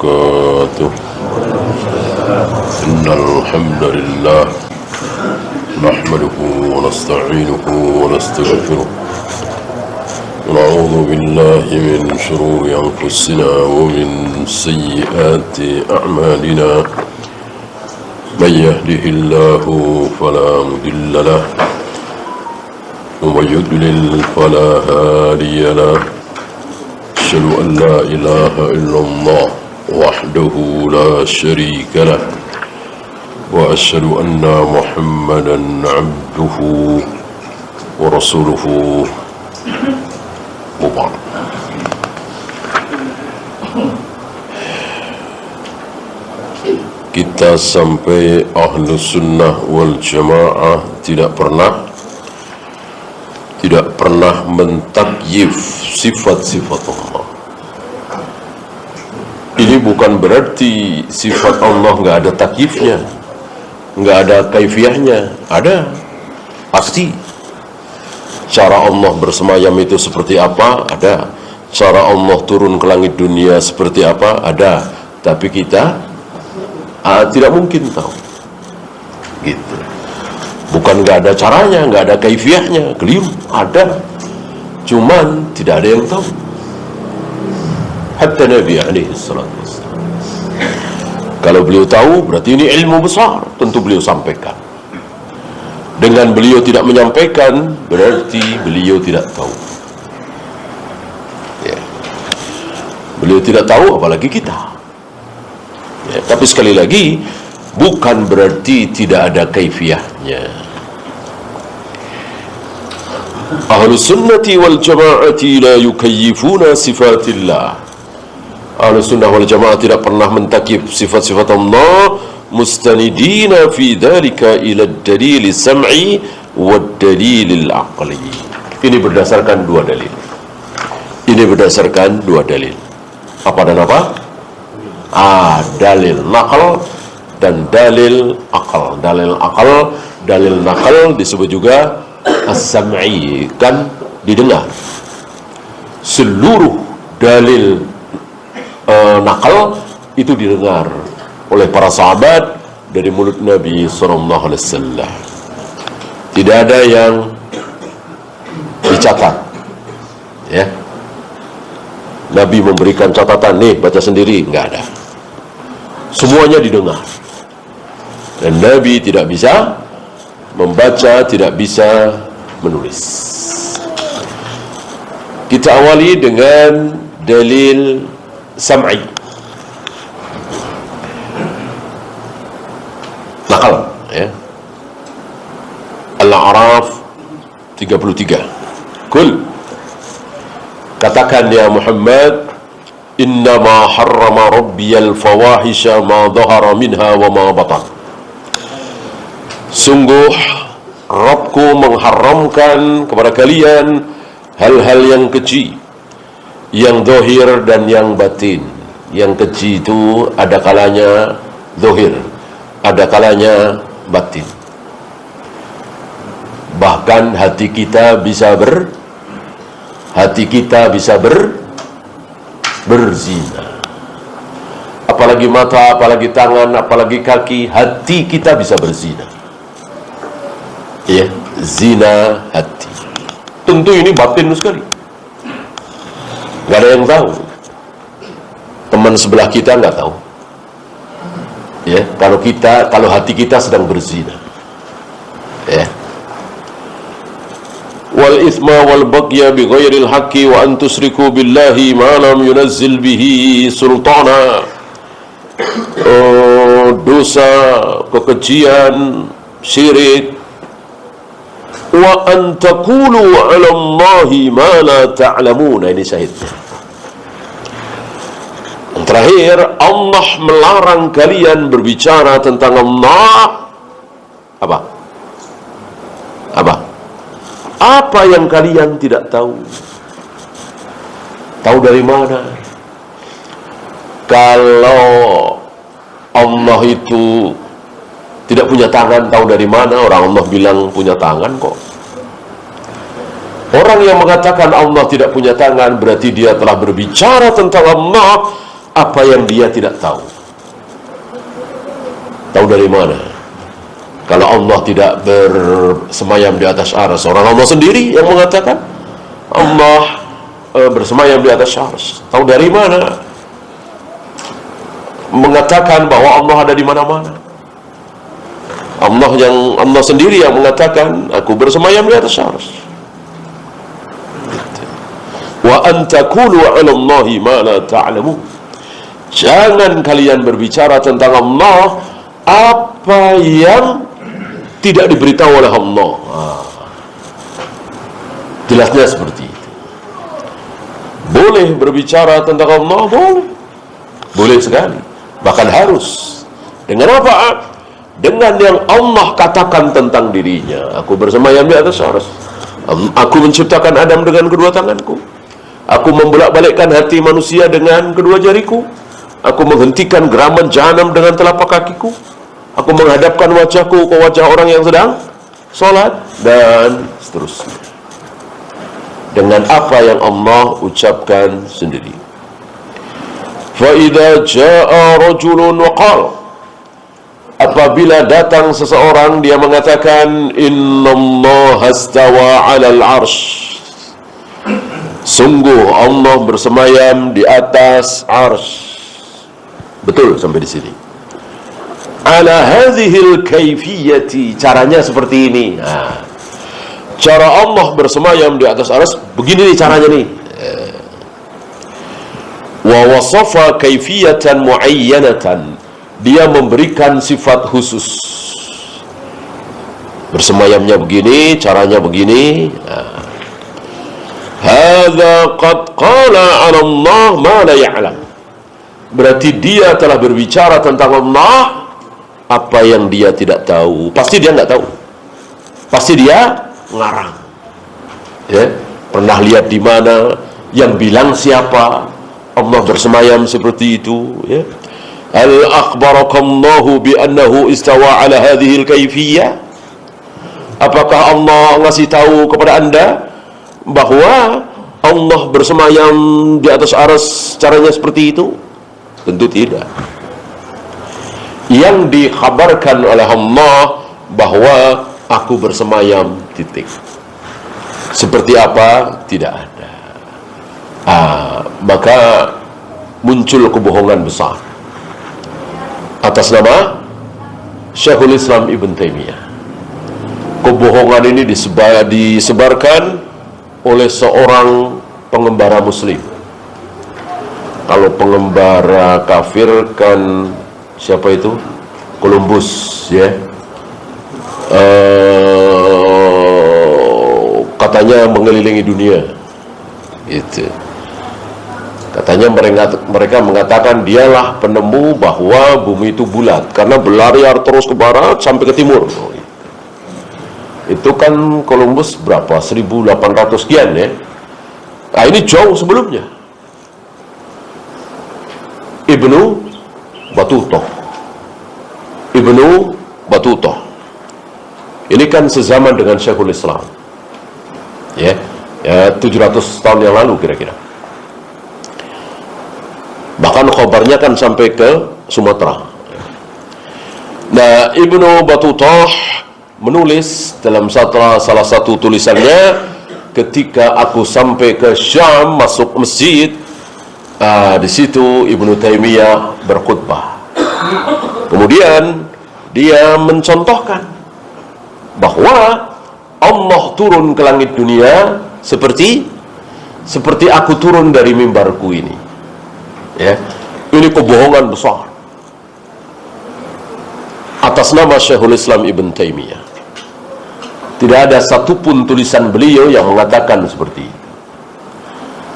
وبركاته. إن الحمد لله نحمده ونستعينه ونستغفره ونعوذ بالله من شرور أنفسنا ومن سيئات أعمالنا. من يهده الله فلا مضل له ومن يضلل فلا هادي له. أشهد أن لا إله إلا الله وحده لا شريك له وأشهد أن محمدا عبده ورسوله. وبعد. Kita sampai ahlu sunnah wal jamaah tidak pernah mentakyif sifat-sifat Allah. Ini bukan berarti sifat Allah nggak ada takyifnya, nggak ada kaifiyahnya. Ada, pasti. Cara Allah bersemayam itu seperti apa? Ada. Cara Allah turun ke langit dunia seperti apa? Ada. Tapi kita tidak mungkin tahu. Gitu. Bukan nggak ada caranya, nggak ada kaifiyahnya, keliru. Ada. Cuman tidak ada yang tahu. Hatta Nabi alaihi salatu wassalam. Kalau beliau tahu, berarti ini ilmu besar, tentu beliau sampaikan. Dengan beliau tidak menyampaikan, berarti beliau tidak tahu. Ya. Beliau tidak tahu, apalagi kita. Ya, tapi sekali lagi, bukan berarti tidak ada kaifiyahnya. Ahlus sunnati wal jama'ati la yukayyifuna sifatillah. Ahlus sunnah wal jamaah tidak pernah mentakif sifat-sifat Allah, mustanidina fi dhalika ila dalil sam'i wa dalil aqli. Ini berdasarkan dua dalil. Apa dan apa? Dalil nakal dan dalil akal. Dalil nakal disebut juga as-sam'i, kan didengar. Seluruh dalil nakal itu didengar oleh para sahabat dari mulut Nabi SAW. Tidak ada yang dicatat, ya. Nabi memberikan catatan, nih baca sendiri, nggak ada. Semuanya didengar. Dan Nabi tidak bisa membaca, tidak bisa menulis. Kita awali dengan dalil sam'i. Nakal, ya. Al-A'raf 33. Kul, katakan ya Muhammad, innama harrama rabbiyal fawahisha ma dhahara minha wa ma batan. Sungguh Rabbku mengharamkan kepada kalian hal-hal yang keji, yang zahir dan yang batin. Yang keji itu ada kalanya zahir, ada kalanya batin. Bahkan hati kita bisa berzina. Apalagi mata, apalagi tangan, apalagi kaki, hati kita bisa berzina. Ya, zina hati. Tentu ini batin sekali. Gak ada yang tahu. Teman sebelah kita nggak tahu. Ya, kalau hati kita sedang berzina. Ya. Wal ithma wal baghya bi ghairil haqqi wa an tusriku billahi ma lam yunazzil bihi sultana. Dosa, kekejian, syirik. Wa an taqulu 'ala Allahi ma la ta'lamun. Ini syahidnya. Yang terakhir, Allah melarang kalian berbicara tentang Allah. Apa yang kalian tidak tahu? Tahu dari mana? Kalau Allah itu tidak punya tangan, tahu dari mana? Orang Allah bilang punya tangan kok. Orang yang mengatakan Allah tidak punya tangan berarti dia telah berbicara tentang Allah apa yang dia tidak tahu. Tahu dari mana? Kalau Allah tidak bersemayam di atas arsy, orang Allah sendiri yang mengatakan Allah bersemayam di atas arsy. Tahu dari mana? Mengatakan bahwa Allah ada di mana-mana. Allah sendiri yang mengatakan, aku bersemayam di atas arsy. Wa an taqulu 'ala Allahi ma la ta'lamun. Jangan kalian berbicara tentang Allah apa yang tidak diberitahu oleh Allah. Jelasnya seperti itu. Boleh berbicara tentang Allah, boleh sekali, bahkan harus. Dengan apa? Dengan yang Allah katakan tentang dirinya. Aku bersemayam di atas arsy. Aku menciptakan Adam dengan kedua tanganku. Aku membolak-balikkan hati manusia dengan kedua jariku. Aku menghentikan geraman jahanam dengan telapak kakiku. Aku menghadapkan wajahku ke wajah orang yang sedang sholat, dan seterusnya. Dengan apa yang Allah ucapkan sendiri. فَإِذَا جَاءَ رَجُلٌ وَقَالَ, apabila datang seseorang dia mengatakan innallaha istawa 'alal 'arsy, sungguh Allah bersemayam di atas arsy. Betul sampai di sini. Ala hadhil kayfiyati, caranya seperti ini. Cara Allah bersemayam di atas arsy begini nih caranya nih. Wa wasafa kayfiyatan muayyanatan, dia memberikan sifat khusus. Bersemayamnya begini, caranya begini. Hadza qad qala 'ala Allah ma la ya'lam. Berarti dia telah berbicara tentang Allah apa yang dia tidak tahu. Pasti dia nggak tahu. Pasti dia ngarang. Ya, pernah lihat di mana, yang bilang siapa? Allah bersemayam seperti itu, ya. Al akhbarakallahu bi annahu istawa ala hadhihi al-kayfiyah. Apakah Allah ngasih tahu kepada Anda bahwa Allah bersemayam di atas arsy caranya seperti itu? Tentu tidak. Yang dikhabarkan oleh Allah bahwa aku bersemayam, titik. Seperti apa? Tidak ada. Maka muncul kebohongan besar atas nama Syekhul Islam Ibn Taimiyah. Kebohongan ini disebarkan oleh seorang pengembara muslim. Kalau pengembara kafir kan siapa itu? Columbus, ya. Katanya mengelilingi dunia. Itu. Katanya mereka mengatakan dialah penemu bahwa bumi itu bulat karena berlayar terus ke barat sampai ke timur. Itu kan Columbus berapa? 1800 sekian, ya. Nah, ini jauh sebelumnya. Ibnu Battuta. Ini kan sezaman dengan Syekhul Islam. Ya, 700 tahun yang lalu kira-kira. Bahkan khabarnya kan sampai ke Sumatera. Nah, Ibnu Battuta menulis dalam salah satu tulisannya, ketika aku sampai ke Syam, masuk masjid, di situ Ibnu Taimiyah berkhutbah. Kemudian dia mencontohkan bahwa Allah turun ke langit dunia seperti aku turun dari mimbarku ini. Ya, ini kebohongan besar atas nama Syekhul Islam Ibn Taimiyah. Tidak ada satupun tulisan beliau yang mengatakan seperti itu.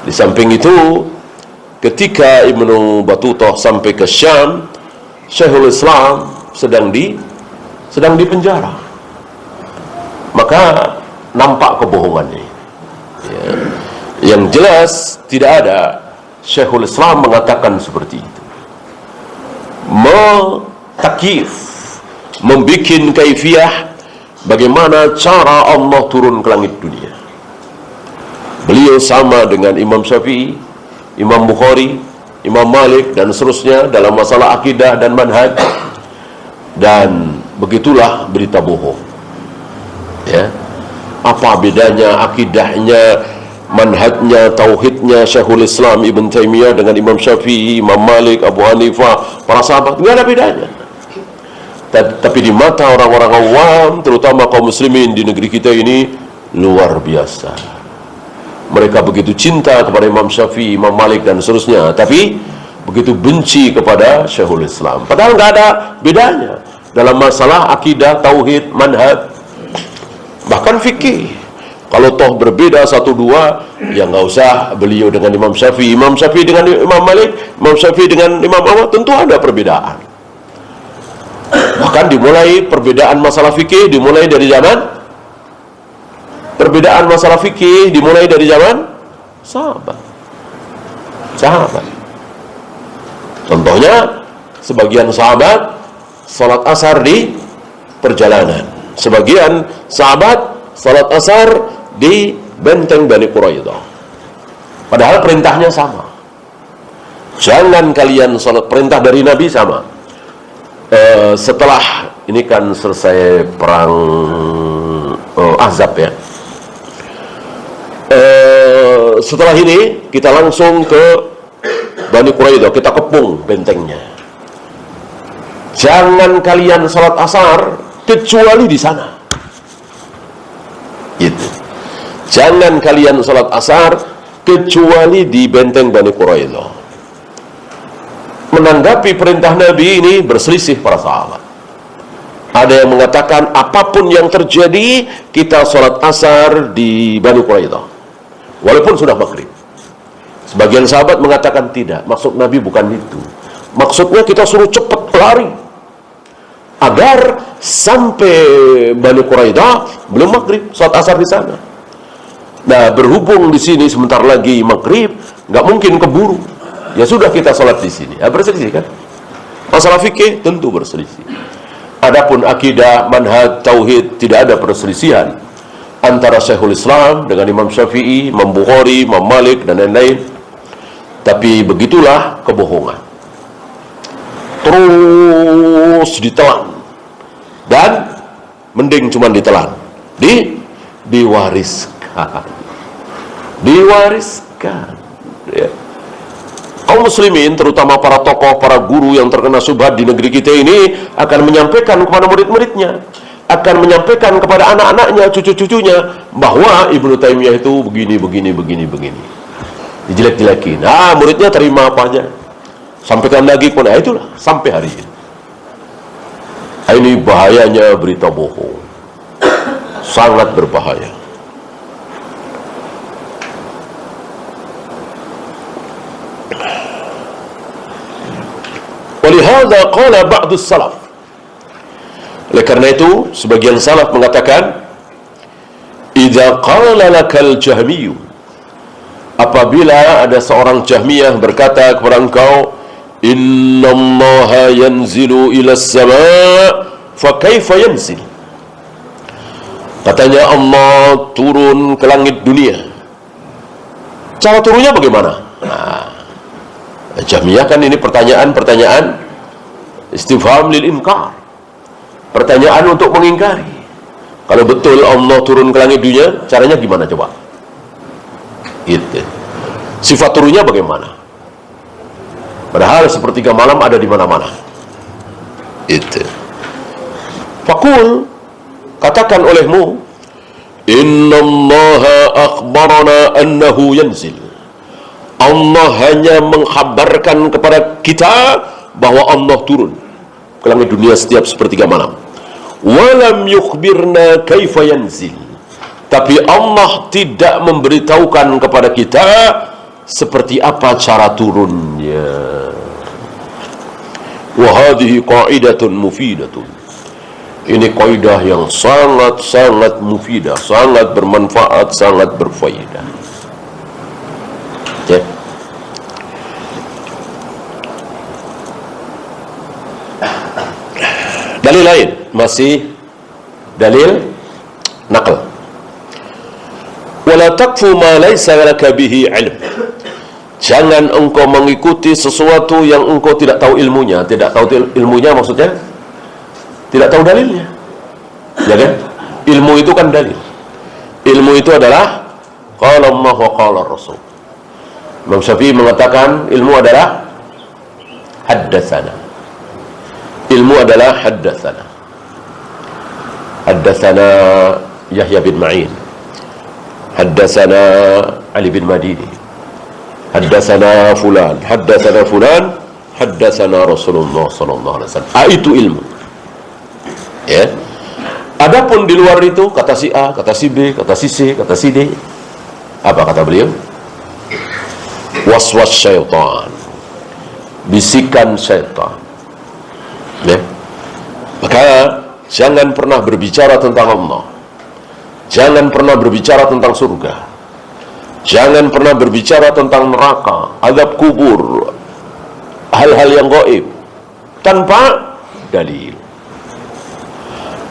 Di samping itu, ketika Ibnu Battuta sampai ke Syam, Syekhul Islam sedang di penjara. Maka nampak kebohongannya. Ya. Yang jelas tidak ada Syekhul Islam mengatakan seperti itu. Takyif, membikin kaifiyah bagaimana cara Allah turun ke langit dunia. Beliau sama dengan Imam Syafi'i, Imam Bukhari, Imam Malik dan seterusnya dalam masalah akidah dan manhaj. Dan begitulah berita bohong. Ya. Apa bedanya akidahnya, manhajnya, tauhidnya Syekhul Islam Ibn Taimiyah dengan Imam Syafi'i, Imam Malik, Abu Hanifah, para sahabat? Nggak ada bedanya. Tapi di mata orang-orang awam, terutama kaum muslimin di negeri kita ini, luar biasa. Mereka begitu cinta kepada Imam Syafi'i, Imam Malik dan seterusnya, tapi begitu benci kepada Syekhul Islam. Padahal nggak ada bedanya dalam masalah akidah, tauhid, manhaj, bahkan fikih. Kalau toh berbeda satu dua, ya nggak usah beliau dengan Imam Syafi'i, Imam Syafi'i dengan Imam Malik, Imam Syafi'i dengan Imam Ahmad, tentu ada perbedaan. Bahkan dimulai perbedaan masalah fikih dimulai dari zaman sahabat. Contohnya, sebagian sahabat salat asar di perjalanan, sebagian sahabat salat asar di benteng Bani Quraidah. Padahal perintahnya sama. Jangan kalian salat, perintah dari Nabi sama. Setelah ini kan selesai perang Ahzab ya. Setelah ini kita langsung ke Bani Quraidah, kita kepung bentengnya. Jangan kalian salat asar kecuali di sana. Gitu. Jangan kalian salat asar kecuali di benteng Bani Quraidah. Menanggapi perintah Nabi ini berselisih para sahabat. Ada yang mengatakan apapun yang terjadi kita sholat asar di Bani Quraidah walaupun sudah maghrib. Sebagian sahabat mengatakan tidak, maksud Nabi bukan itu. Maksudnya kita suruh cepat lari agar sampai Bani Quraidah belum maghrib, sholat asar di sana. Nah, berhubung di sini sebentar lagi maghrib, nggak mungkin keburu. Ya sudah, kita sholat di sini. Ya, berselisih kan? Masalah fikih tentu berselisih. Adapun akidah, manhaj, tauhid, tidak ada perselisihan antara Syekhul Islam dengan Imam Syafi'i, Imam Bukhari, Imam Malik dan lain-lain. Tapi begitulah kebohongan. Terus ditelan. Dan mending cuma ditelan. Diwariskan. Ya. Kaum muslimin, terutama para tokoh, para guru yang terkena syubhat di negeri kita ini akan menyampaikan kepada murid-muridnya, akan menyampaikan kepada anak-anaknya, cucu-cucunya, bahwa Ibnu Taimiyah itu begini. Dijelek-jelekin. Nah, muridnya terima apa aja. Sampaikan lagi kepada, itulah sampai hari ini. Ini bahayanya berita bohong. Sangat berbahaya. Walihada qala ba'dus salaf. Oleh karena itu, sebagian salaf mengatakan, idza qala lakal jahmiyyu, apabila ada seorang Jahmiyah berkata kepada engkau, innallaha yanzilu ila as-sama' fa kaifa yanzil, katanya Allah turun ke langit dunia, cara turunnya bagaimana? Nah, Jahmiyah kan ini pertanyaan istifham lil inkar, pertanyaan untuk mengingkari. Kalau betul Allah turun ke langit dunia, caranya gimana coba? Gitu. Sifat turunnya bagaimana? Padahal sepertiga malam ada di mana-mana. Itu. Fakul, katakan olehmu, innallaha akhbarana annahu yanzil. Allah hanya mengkhabarkan kepada kita bahwa Allah turun ke langit dunia setiap sepertiga malam. Walam yukhbirna kaifa yanzil. Tapi Allah tidak memberitahukan kepada kita seperti apa cara turunnya. Wa hadhihi qa'idatun mufidatun. Ini kaidah yang sangat-sangat mufidah, sangat bermanfaat, sangat berfaedah. Ya. Dalil lain, masih dalil nakal. Wala taqfu ma laysa laka bihi ilm. Jangan engkau mengikuti sesuatu yang engkau tidak tahu ilmunya. Tidak tahu ilmunya maksudnya tidak tahu dalilnya, ya kan? Ilmu itu kan dalil. Ilmu itu adalah qala Allah wa qala Rasul. Imam Syafi'i mengatakan ilmu adalah haddatsana. Ilmu adalah haddatsana. Haddatsana Yahya bin Ma'in, haddatsana Ali bin Madini, haddatsana fulan, haddatsana fulan, haddatsana Rasulullah sallallahu alaihi wasallam. Itu ilmu. Ya. Adapun di luar itu kata si A, kata si B, kata si C, kata si D. Apa kata beliau? Waswas syaitan. Bisikan syaitan. Ya. Maka jangan pernah berbicara tentang Allah. Jangan pernah berbicara tentang surga. Jangan pernah berbicara tentang neraka, azab kubur, hal-hal yang gaib tanpa dalil.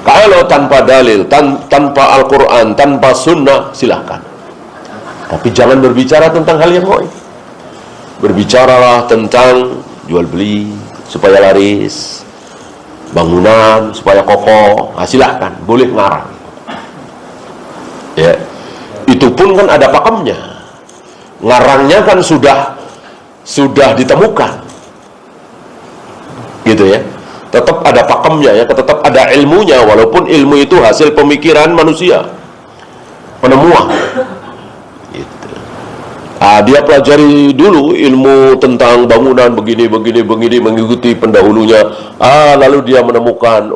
Kalau tanpa dalil, tanpa Al-Quran, tanpa sunnah, silahkan. Tapi jangan berbicara tentang hal yang gaib. Berbicaralah tentang jual beli supaya laris, bangunan supaya kokoh. Nah, silahkan, boleh ngarang. Ya, itu pun kan ada pakemnya. Ngarangnya kan sudah ditemukan, gitu ya. Tetap ada pakemnya, ya, tetap ada ilmunya, walaupun ilmu itu hasil pemikiran manusia, penemuan. Gitu. Dia pelajari dulu ilmu tentang bangunan begini, mengikuti pendahulunya. Lalu dia menemukan,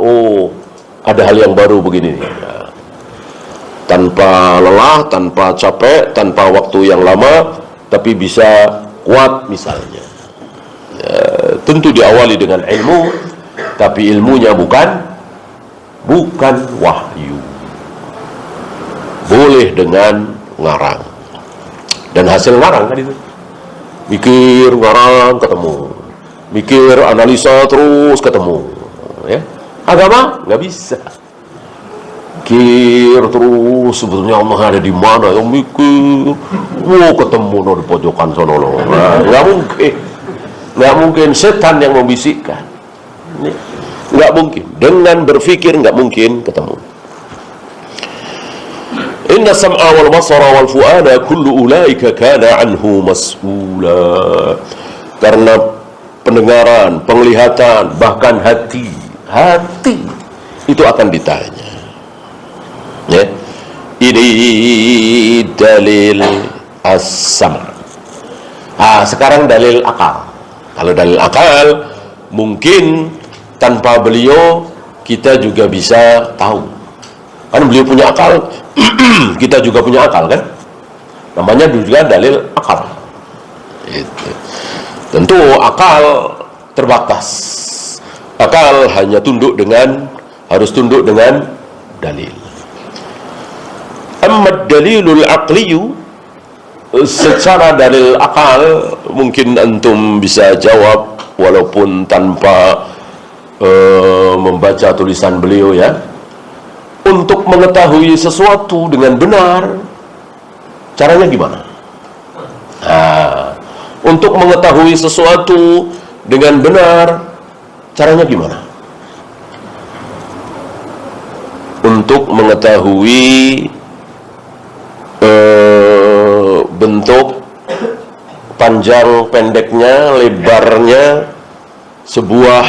ada hal yang baru begini. Ya. Tanpa lelah, tanpa capek, tanpa waktu yang lama, tapi bisa kuat misalnya. Ya, tentu diawali dengan ilmu. Tapi ilmunya bukan wahyu. Boleh dengan ngarang. Dan hasil ngarang kan itu. Mikir, ngarang, ketemu. Mikir, analisa, terus ketemu. Ya. Agama nggak bisa. Mikir terus sebetulnya Allah ada di mana? Yang mikir, ketemu di pojokan sono loh. Nggak mungkin. Nggak mungkin, setan yang membisikkan. Nggak mungkin. Dengan berpikir nggak mungkin ketemu. Inna sam'a wal basara wal fu'ada kullu ulaika kana anhu mas'ula. Karena pendengaran, penglihatan, bahkan hati itu akan ditanya. Ya. Ini dalil as-sam'. Sekarang dalil akal. Kalau dalil akal, mungkin tanpa beliau kita juga bisa tahu. Kan beliau punya akal, kita juga punya akal kan? Namanya juga dalil akal. Itu. Tentu akal terbatas. Akal hanya harus tunduk dengan dalil. Amma dalilul aqliyu, secara dalil akal mungkin antum bisa jawab walaupun tanpa membaca tulisan beliau, ya. Untuk mengetahui sesuatu dengan benar, caranya gimana? Untuk mengetahui sesuatu dengan benar, caranya gimana? Untuk mengetahui bentuk panjang pendeknya, lebarnya sebuah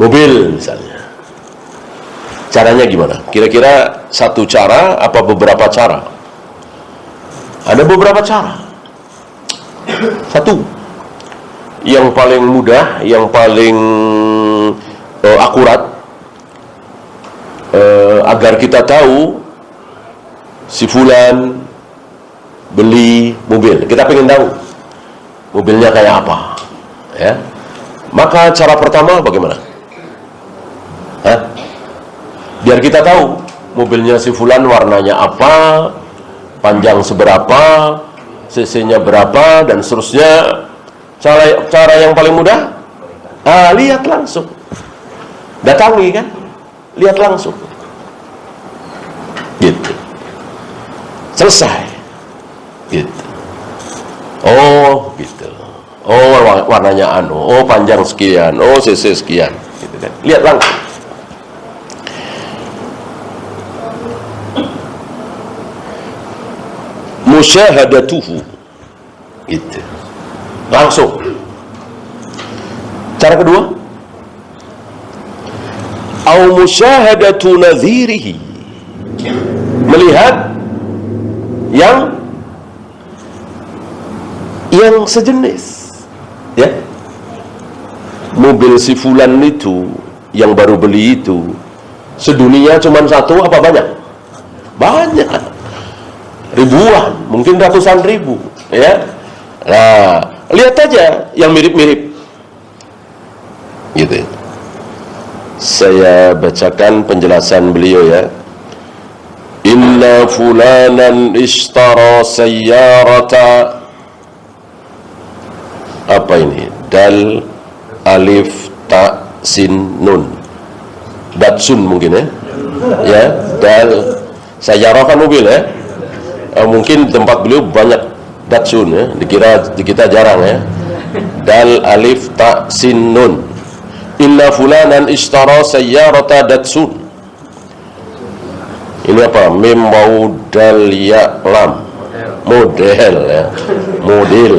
mobil misalnya, caranya gimana? Kira-kira satu cara apa beberapa cara? Ada beberapa cara. Satu yang paling mudah, yang paling akurat, agar kita tahu si fulan beli mobil, kita pengen tahu mobilnya kayak apa, ya. Maka cara pertama bagaimana? Biar kita tahu mobilnya si fulan warnanya apa, panjang seberapa, cc-nya berapa, dan seterusnya. Cara yang paling mudah, lihat langsung. Datangi kan, lihat langsung. Gitu. Selesai. Gitu. Oh gitu. Oh warnanya anu, oh panjang sekian, oh cc sekian, gitu kan. Lihat langsung. Musyahadatuhu, gitu. Langsung. Cara kedua, au musyahadatu nadhirihi, melihat yang sejenis, ya. Mobil si fulan itu yang baru beli itu sedunia cuma satu apa banyak? Banyak, ribuan, mungkin ratusan ribu, ya. Nah, lihat aja yang mirip-mirip, gitu. Saya bacakan penjelasan beliau, ya. Inna fulanan ishtara sayyarata, apa ini? Dal alif ta sin nun, Datsun mungkin, ya. Ya, dal sayyarah kan mobil, ya. Mungkin tempat beliau banyak Datsun, ya. Di kita jarang, ya. Dal alif ta sin nun. Inna fulanan ishtara sayyarata Datsun. Ini apa? Mim waw dal ya lam. Model, ya. Model.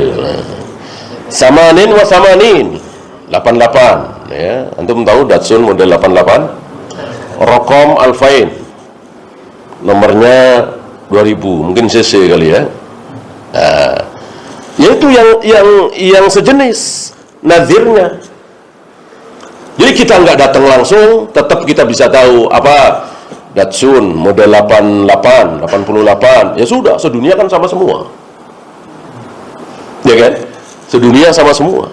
Samanin wa samanin. 88, ya. Antum tahu Datsun model 88? Rokom alfain. Nomornya 2000, mungkin cc kali, ya. Nah, yaitu yang sejenis nazirnya. Jadi kita nggak datang langsung, tetap kita bisa tahu apa Datsun model 88, 88. Ya sudah, sedunia kan sama semua. Ya kan? Sedunia sama semua.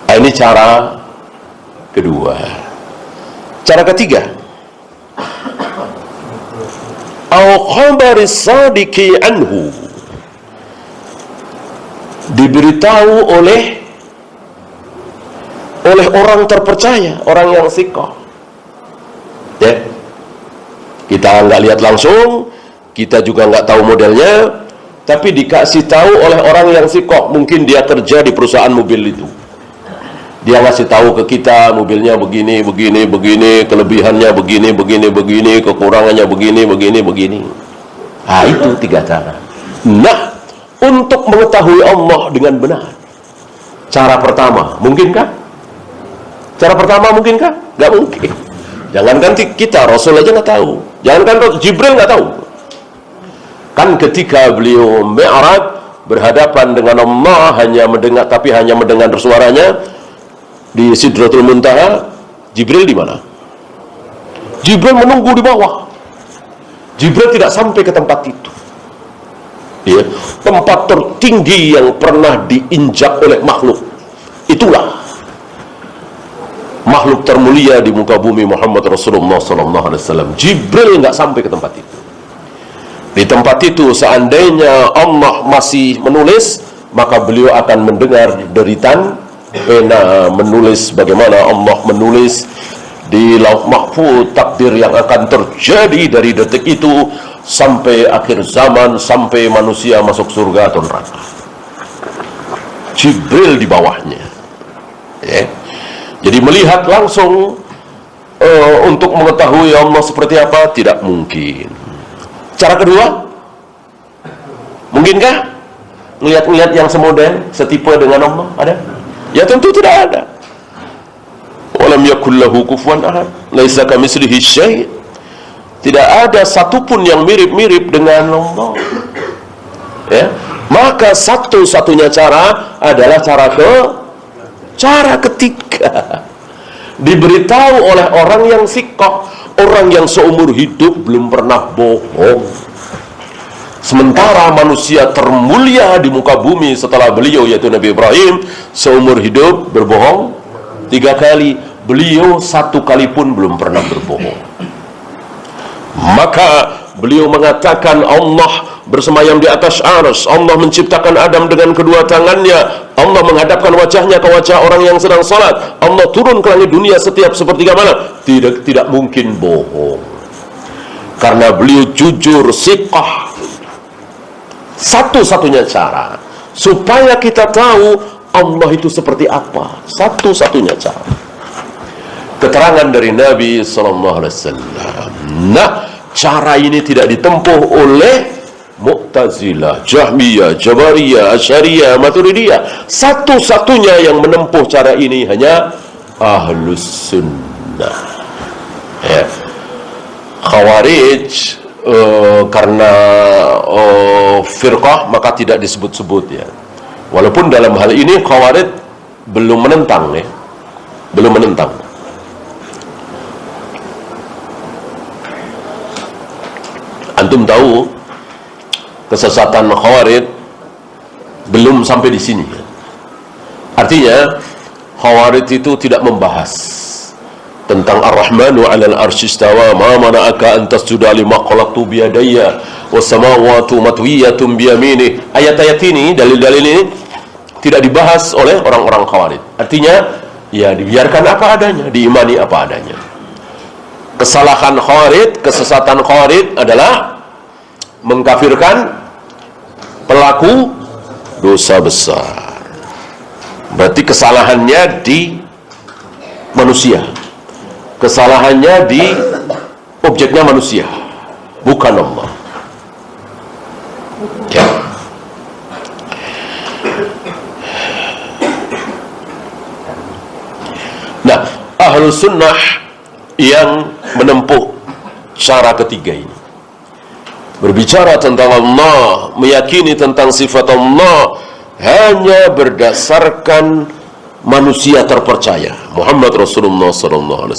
Nah, ini cara kedua. Cara ketiga, au khabaris sadiqi anhu, diberitahu oleh orang terpercaya, orang yang siqah, ya. Kita nggak lihat langsung, kita juga nggak tahu modelnya, tapi dikasih tahu oleh orang yang siqah. Mungkin dia kerja di perusahaan mobil itu, dia ngasih tahu ke kita mobilnya begini, begini, begini, kelebihannya begini, begini, begini, kekurangannya begini, begini, begini. Nah, itu 3 cara. Nah, untuk mengetahui Allah dengan benar, cara pertama, mungkinkah? Cara pertama mungkinkah? Nggak mungkin. Jangankan kita, Rasul aja nggak tahu. Jangankan Jibril nggak tahu. Kan ketika beliau Mi'raj berhadapan dengan Allah, hanya mendengar suaranya di Sidratul Muntaha. Jibril di mana? Jibril menunggu di bawah. Jibril tidak sampai ke tempat itu, ya. Tempat tertinggi yang pernah diinjak oleh makhluk. Itulah makhluk termulia di muka bumi, Muhammad Rasulullah SAW. Jibril nggak sampai ke tempat itu. Di tempat itu seandainya Allah masih menulis, maka beliau akan mendengar deritan pena menulis, bagaimana Allah menulis di Lauh Mahfuz takdir yang akan terjadi dari detik itu sampai akhir zaman, sampai manusia masuk surga atau neraka. Jibril di bawahnya, ya. Jadi melihat langsung untuk mengetahui Allah seperti apa tidak mungkin. Cara kedua, mungkinkah melihat yang semodel, setipe dengan Allah? Ada? Ya tentu tidak ada. Walam yakul lahu kufuwan ahad, laisa kamitslihi syai'. Tidak ada satupun yang mirip-mirip dengan Allah. Ya, maka satu-satunya cara adalah cara ketiga, diberitahu oleh orang yang siqah, orang yang seumur hidup belum pernah bohong. Sementara manusia termulia di muka bumi setelah beliau, yaitu Nabi Ibrahim, seumur hidup berbohong 3 kali. Beliau 1 kali pun belum pernah berbohong. Maka beliau mengatakan Allah bersemayam di atas arsy, Allah menciptakan Adam dengan kedua tangannya, Allah menghadapkan wajahnya ke wajah orang yang sedang salat, Allah turun ke langit dunia setiap sepertiga malam. Tidak mungkin bohong, karena beliau jujur, siqah. Satu-satunya cara supaya kita tahu Allah itu seperti apa. Satu-satunya cara. Keterangan dari Nabi SAW. Nah, cara ini tidak ditempuh oleh Mu'tazilah, Jahmiyah, Jabariyah, Asy'ariyah, Maturidiyah. Satu-satunya yang menempuh cara ini hanya Ahlus Sunnah. Ya. Khawarij karena firqah maka tidak disebut-sebut ya. Walaupun dalam hal ini Khawarij belum menentang ya. Belum menentang. Antum tahu kesesatan Khawarij belum sampai di sini. Artinya Khawarij itu tidak membahas tentang Ar-Rahmanu 'alal 'arsy istawa, ma mana'aka an tasjuda lima khalaqtu bi yadayya was samawati matwiyatun bi yamini. Ayat-ayat ini, dalil-dalil ini tidak dibahas oleh orang-orang Khawarij. Artinya ya dibiarkan apa adanya, diimani apa adanya. Kesalahan Khawarij, kesesatan Khawarij adalah mengkafirkan pelaku dosa besar. Berarti kesalahannya di manusia, kesalahannya di objeknya manusia, bukan Allah. Ya. Nah, Ahlus Sunnah yang menempuh cara ketiga ini, berbicara tentang Allah, meyakini tentang sifat Allah hanya berdasarkan manusia terpercaya Muhammad Rasulullah SAW.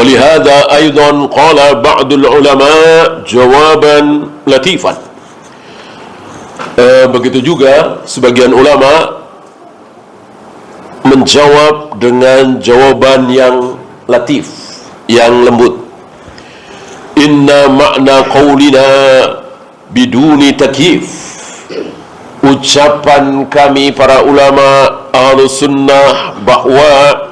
ولهذا أيضا قال بعض العلماء جوابا لطيفا. Begitu juga sebagian ulama menjawab dengan jawaban yang latif, yang lembut. Inna makna qaulina biduni takyif. Ucapan kami para ulama Ahlus Sunnah bahwa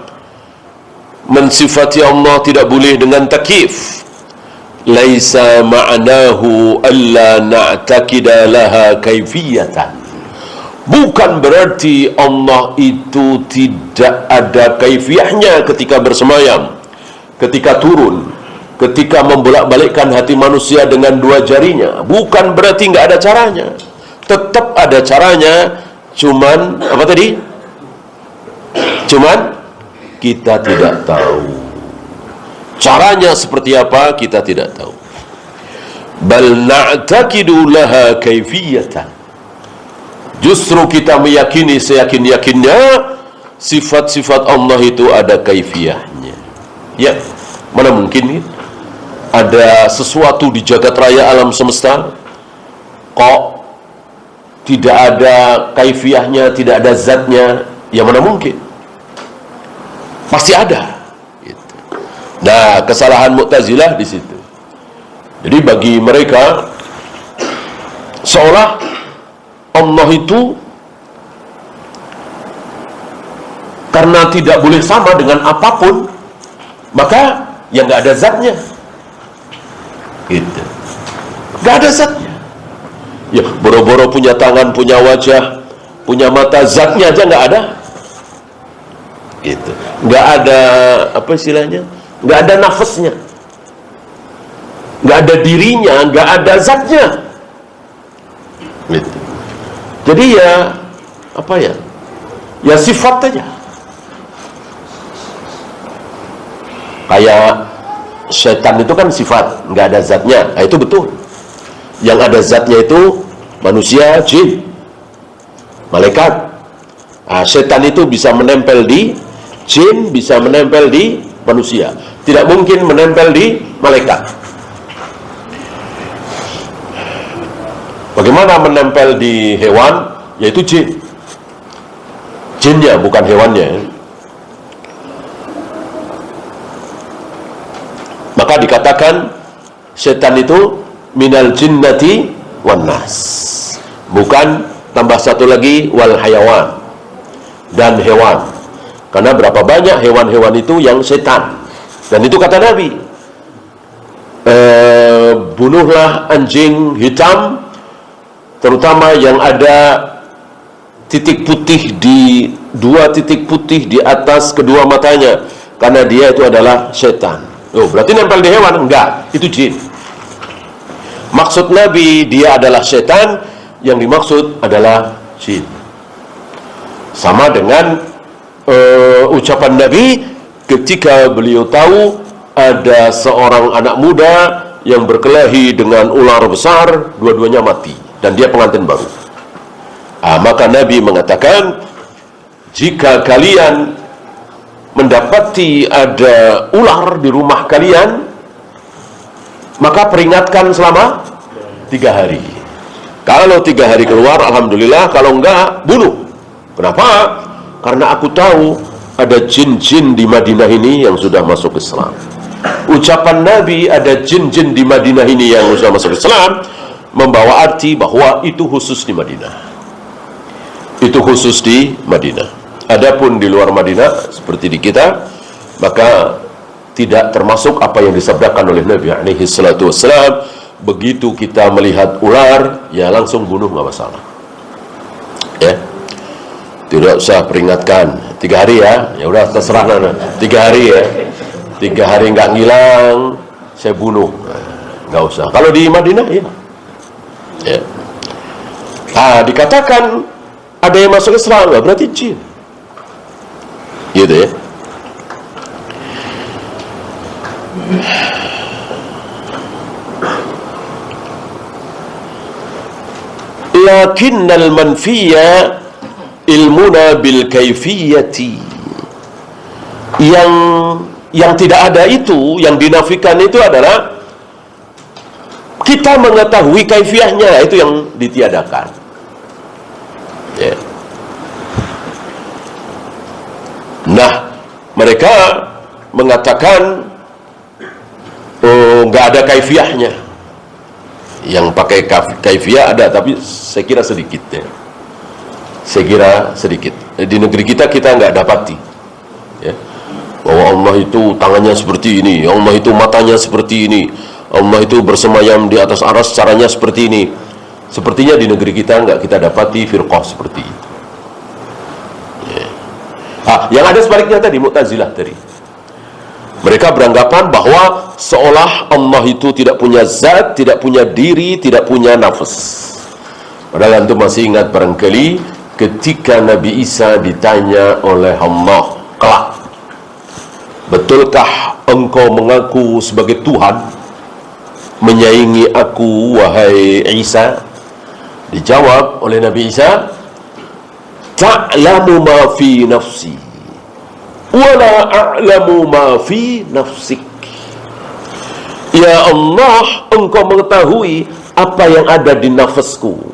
mensifati Allah tidak boleh dengan takyif. Laisa ma'nahu alla na'taqida laha kaifiyatan. Bukan berarti Allah itu tidak ada kaifiyahnya ketika bersemayam, ketika turun, ketika membolak-balikkan hati manusia dengan dua jarinya. Bukan berarti nggak ada caranya. Tetap ada caranya. Cuman apa tadi? Cuman kita tidak tahu. Caranya seperti apa kita tidak tahu. Bal na'taqidu laha kaifiyatan. Justru kita meyakini seyakin-yakinnya sifat-sifat Allah itu ada kaifiyahnya. Ya, mana mungkin ada sesuatu di jagat raya alam semesta kok tidak ada kaifiyahnya, tidak ada zatnya? Ya mana mungkin? Pasti ada. Gitu. Nah, kesalahan Mu'tazilah di situ. Jadi bagi mereka seolah Allah itu karena tidak boleh sama dengan apapun, maka ya nggak ada zatnya. Gitu. Nggak ada zatnya. Ya boro-boro punya tangan, punya wajah, punya mata, zatnya aja nggak ada. Gitu. Nggak ada apa istilahnya? Nggak ada nafasnya, nggak ada dirinya, nggak ada zatnya. Gitu. Jadi ya apa ya? Ya sifat aja. Kayak setan itu kan sifat, nggak ada zatnya. Nah, itu betul. Yang ada zatnya itu manusia, jin, malaikat. Nah, setan itu bisa menempel di jin, bisa menempel di manusia. Tidak mungkin menempel di malaikat. Bagaimana menempel di hewan? Yaitu jin. Jinnya, bukan hewannya. Maka dikatakan setan itu minal jinnati wan nas. Bukan tambah satu lagi wal hayawan. dan hewan. Karena berapa banyak hewan-hewan itu yang setan. Dan itu kata Nabi, bunuhlah anjing hitam, terutama yang ada titik putih di dua titik putih di atas kedua matanya, karena dia itu adalah setan. Oh, berarti nempel di hewan? Enggak, itu jin. Maksud Nabi dia adalah setan, yang dimaksud adalah jin. Sama dengan ucapan Nabi ketika beliau tahu ada seorang anak muda yang berkelahi dengan ular besar, dua-duanya mati, dan dia pengantin baru. Maka Nabi mengatakan, jika kalian mendapati ada ular di rumah kalian, maka peringatkan selama 3 hari. Kalau 3 hari keluar, alhamdulillah. Kalau enggak, bunuh. Kenapa? Karena aku tahu ada jin-jin di Madinah ini yang sudah masuk Islam. Ucapan Nabi ada jin-jin di Madinah ini yang sudah masuk Islam membawa arti bahwa itu khusus di Madinah. Itu khusus di Madinah. Adapun di luar Madinah seperti di kita, maka tidak termasuk apa yang disabdakan oleh Nabi alaihi salatu wassalam. Begitu kita melihat ular, ya langsung bunuh, nggak masalah. Ya, tidak usah peringatkan 3 hari ya. Ya udah, terserah nana. 3 hari ya. 3 hari nggak ngilang, saya bunuh. Nggak usah. Kalau di Madinah ya. Ya. Dikatakan ada yang masuk Islam, berarti jin. Gitu ya. Lakinnal manfiya ilmuna bil kaifiyati. Yang tidak ada itu, yang dinafikan itu adalah kita mengetahui kaifiyahnya, itu yang ditiadakan. Ya. Nah, mereka mengatakan nggak ada kaifiyahnya. Yang pakai kaifiyah ada, tapi saya kira sedikit ya. Saya kira sedikit. Di negeri kita nggak dapati ya, bahwa Allah itu tangannya seperti ini, Allah itu matanya seperti ini, Allah itu bersemayam di atas aras caranya seperti ini. Sepertinya di negeri kita nggak kita dapati firqah seperti itu ya. Yang ada sebaliknya tadi, Mu'tazilah tadi. Mereka beranggapan bahwa seolah Allah itu tidak punya zat, tidak punya diri, tidak punya nafas. Padahal antum masih ingat barangkali ketika Nabi Isa ditanya oleh Allah kelak, betulkah engkau mengaku sebagai Tuhan, menyaingi aku wahai Isa? Dijawab oleh Nabi Isa, ta'lamu ma fi nafsi wala a'lamu ma fi nafsik. Ya Allah, engkau mengetahui apa yang ada di nafasku,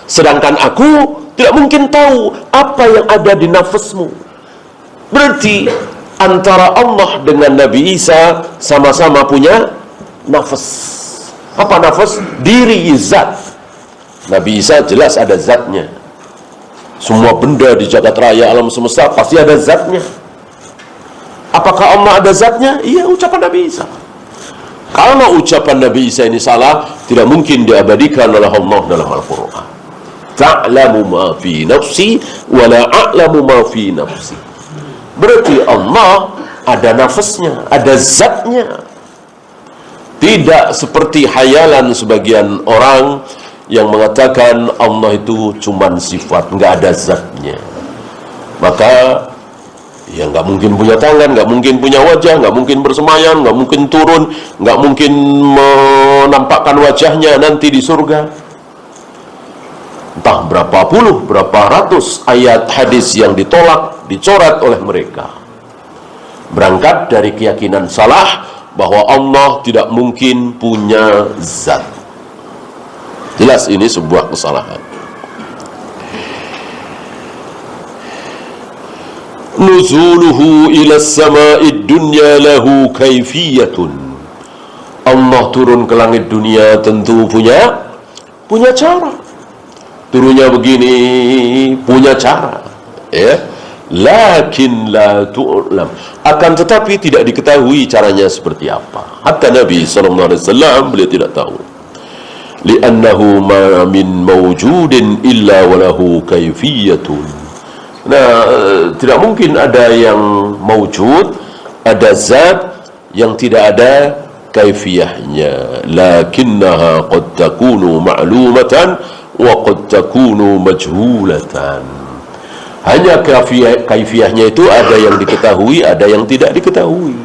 sedangkan aku tidak mungkin tahu apa yang ada di nafasmu. Berarti antara Allah dengan Nabi Isa sama-sama punya nafas. Apa nafas? Diri, zat. Nabi Isa jelas ada zatnya. Semua benda di jagat raya alam semesta pasti ada zatnya. Apakah Allah ada zatnya? Iya, ucapan Nabi Isa. Kalau ucapan Nabi Isa ini salah, tidak mungkin diabadikan oleh Allah dalam Al-Quran. Ta'lamu ma fi nafsi wa la a'lamu ma fi nafsi. Berarti Allah ada nafasnya, ada zatnya. Tidak seperti hayalan sebagian orang yang mengatakan Allah itu cuma sifat, nggak ada zatnya. Maka ya nggak mungkin punya tangan, nggak mungkin punya wajah, nggak mungkin bersemayam, nggak mungkin turun, nggak mungkin menampakkan wajahnya nanti di surga. Entah berapa puluh, berapa ratus ayat hadis yang ditolak, dicoret oleh mereka. Berangkat dari keyakinan salah bahwa Allah tidak mungkin punya zat. Jelas ini sebuah kesalahan. Nuzuluhu ila sama'id dunya lahu kaifiyatun. Allah turun ke langit dunia tentu punya cara. Turunnya begini, punya cara ya. lakin la tu'lam, akan tetapi tidak diketahui caranya seperti apa. Hatta Nabi SAW beliau tidak tahu. Li'annahu ma min mawjudin illa walahu kaifiyatun. Nah, tidak mungkin ada yang mawjud, ada zat yang tidak ada kaifiyahnya. Lakinnaha qad takunu ma'lumatan wa qad takunu majhulatan. Hanya kaifiyahnya itu ada yang diketahui, ada yang tidak diketahui.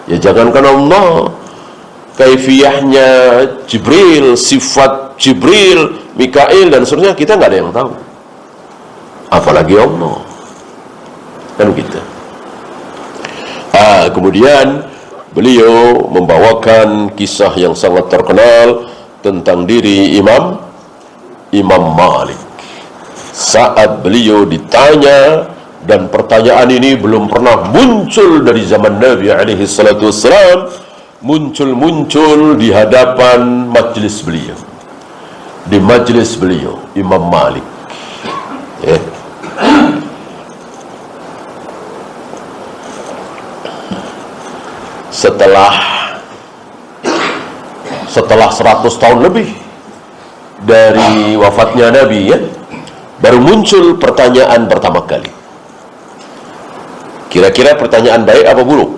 Ya jangankan Allah, kaifiyahnya Jibril, sifat Jibril, Mikail dan seterusnya kita nggak ada yang tahu. Apalagi Allah. Kan gitu. Kemudian beliau membawakan kisah yang sangat terkenal tentang diri Imam Malik. Saat beliau ditanya, dan pertanyaan ini belum pernah muncul dari zaman Nabi alaihi salatu wassalam, muncul di hadapan majlis beliau, di majlis beliau Imam Malik. Setelah 100 tahun lebih dari wafatnya Nabi, baru muncul pertanyaan pertama kali. Kira-kira pertanyaan baik apa buruk?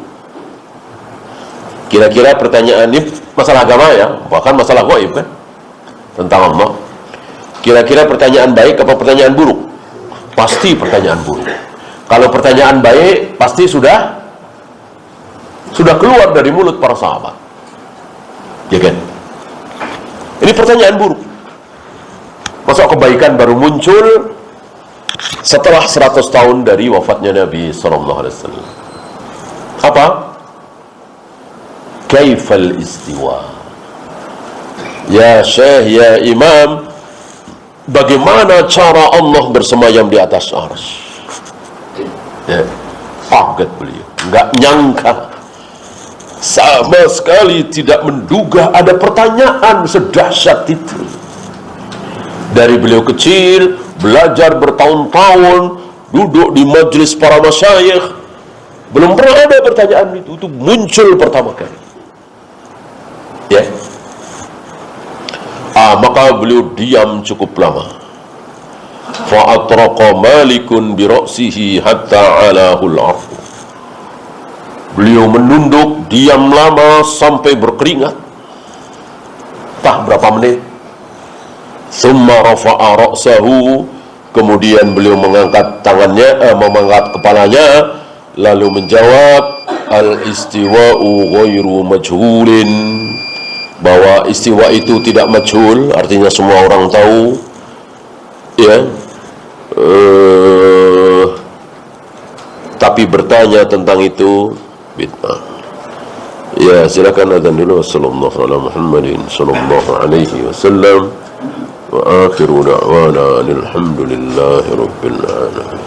Kira-kira pertanyaan ini masalah agama ya, bahkan masalah gaib kan, tentang Allah. Kira-kira pertanyaan baik apa pertanyaan buruk? Pasti pertanyaan buruk. Kalau pertanyaan baik, pasti sudah keluar dari mulut para sahabat, ya kan? Ini pertanyaan buruk. Masa kebaikan baru muncul setelah 100 tahun dari wafatnya Nabi SAW. Apa? Kaifal istiwa? Ya Syekh, ya Imam, bagaimana cara Allah bersemayam di atas arsy? Ya, kaget beliau, nggak nyangka, sama sekali tidak menduga ada pertanyaan sedahsyat itu. Dari beliau kecil, belajar bertahun-tahun, duduk di majelis para masyayikh, belum pernah ada pertanyaan itu muncul pertama kali. Ya. Maka beliau diam cukup lama. Fa'atraqa Malikun bi ra'sihi hatta alahul 'arsh. Beliau menunduk, diam lama sampai berkeringat. Entah berapa menit. Summa rafa'a ra'sahu, kemudian beliau mengangkat tangannya, mengangkat kepalanya, lalu menjawab, al-istiwa'u ghairu majhulin, bahwa istiwa itu tidak majhul, artinya semua orang tahu, ya. Tapi bertanya tentang itu bid'ah. Ya, silakan adzan dulu. Sallallahu ala Muhammadin sallallahu alaihi wasallam. Wa akhiru da'wana alhamdulillahi rabbil alamin.